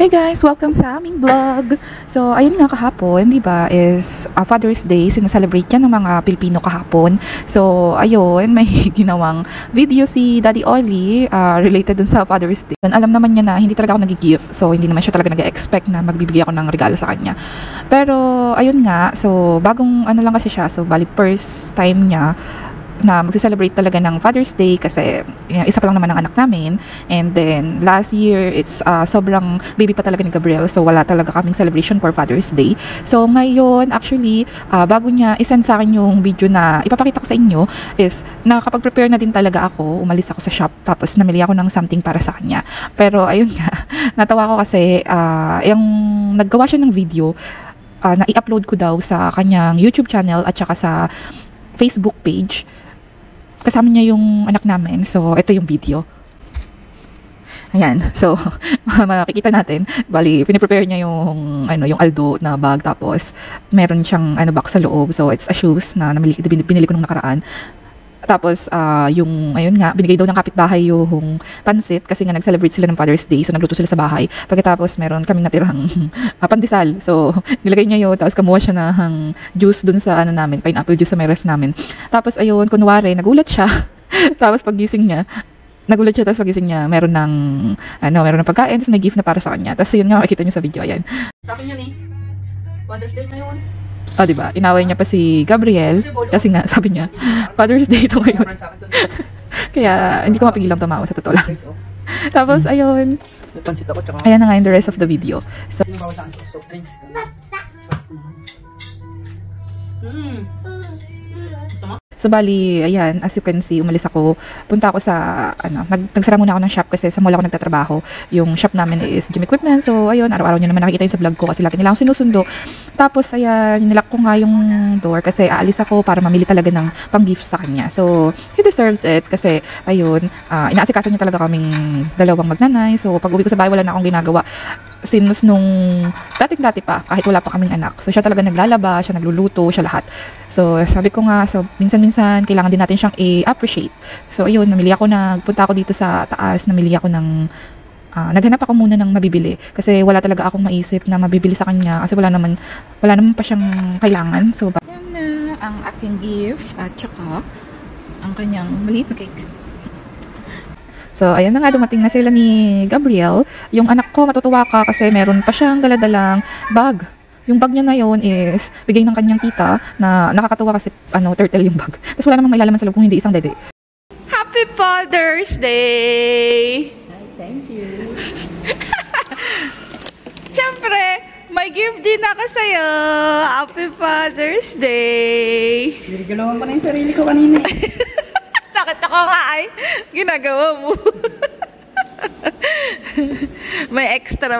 Hey guys! Welcome sa aming vlog! So, ayun nga kahapon, di ba, is Father's Day. Sinaselebrate yan ng mga Pilipino kahapon. So, ayun, may ginawang video si Daddy Ollie related dun sa Father's Day. Alam naman niya na hindi talaga ako nag-gift. So, hindi naman siya talaga nag-expect na magbibigay ako ng regalo sa kanya. Pero, ayun nga, so, bagong ano lang kasi siya. So, bali first time niya na mag-celebrate talaga ng Father's Day kasi isa pa lang naman ang anak namin. And then last year it's sobrang baby pa talaga ni Gabriel, so wala talaga kaming celebration for Father's Day. So ngayon actually bago niya isend sa akin yung video na ipapakita ko sa inyo is nakakapag-prepare na din talaga ako. Umalis ako sa shop tapos namili ako ng something para sa kanya. Pero ayun nga, natawa ko kasi yung naggawa siya ng video na i-upload ko daw sa kanyang YouTube channel at saka sa Facebook page. Kasama niya yung anak namin. So, ito yung video. Ayan. So, makikita natin. Bali, piniprepare niya yung, yung Aldo na bag. Tapos, meron siyang box sa loob. So, it's a shoes na binili ko nung nakaraan. Tapos, yung, ayun nga, binigay daw ng kapitbahay yung pansit kasi nga nag-celebrate sila ng Father's Day. So, nagluto sila sa bahay. Pagkatapos, meron kaming natirang pandesal. So, nilagay niya yun. Tapos, kamuha siya ng juice dun sa, namin, pineapple juice sa may ref namin. Tapos, ayun, kunwari, nagulat siya. Tapos, pagising niya, tapos pagising niya, meron ng pagkain, tapos may gift na para sa kanya. Tapos, yun nga, makikita niyo sa video, ayan. Sa akin yun Father's Day ngayon. Diba? Inaway niya pa si Gabriel kasi nga sabi niya Father's Day ito ngayon. Kaya hindi ko mapigilang tumawa sa totoo lang. Tapos ayun. Ayan na nga yung the rest of the video. So, so bali, ayan, as you can see, umalis ako. Punta ako sa, nagsara muna ako ng shop kasi sa mall ako nagtatrabaho. Yung shop namin is gym equipment. So, ayun, araw-araw nyo naman nakikita yun sa vlog ko kasi lagi nila akong sinusundo. Tapos, ayan, nilak ko nga yung door kasi aalis ako para mamili talaga ng pang-gift sa kanya. So, he deserves it kasi, ayun, inaasikaso niya talaga kaming dalawang magnanay. So, pag uwi ko sa bahay, wala na akong ginagawa. Since nung dating-dati pa, kahit wala pa kaming anak. So, siya talaga naglalaba, siya nagluluto, siya lahat. So, sabi ko nga, so, minsan-minsan, kailangan din natin siyang i-appreciate. So, ayun, nagpunta ako dito sa taas, namili ako ng, naghanap ako muna ng mabibili. Kasi wala talaga akong maisip na mabibili sa kanya. Kasi wala naman pa siyang kailangan. So, yan na ang aking gift at saka ang kanyang maliit na cake. So, ayan na nga, dumating na sila ni Gabriel. Yung anak ko, matutuwa ka kasi meron pa siyang daladalang bag. Yung bag niya na yun is bigay ng kanyang tita na nakakatuwa kasi turtle yung bag. Tapos wala namang may lalaman sa loob kung hindi isang dede. Happy Father's Day! Thank you. Siyempre, may gift din ako sa'yo. Happy Father's Day! Nirigalawan ko na yung sarili ko kanina eh. Nakita ko nga ay ginagawa mo. May extra.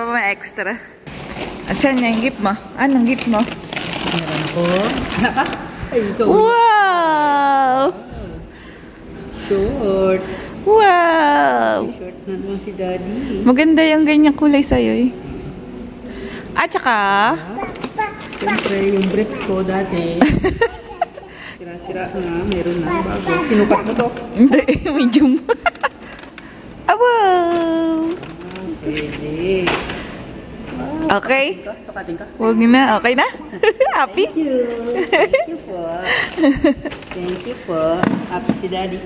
At saan niya yung gift mo? Anong gift mo? Meron ako. Ay, ito. Wow! Short. Wow! Short na naman si Daddy. Maganda yung ganyang kulay sa'yo eh. At saka... Siyempre, yung brief ko dati. Sira-sira na. Meron na bago. Sinukat mo to? Hindi, medium. Wow! Pwede. Okay? Sukatin ka? Huwag na. Okay na? Happy? Thank you. Thank you po. Thank you po. Happy si Daddy.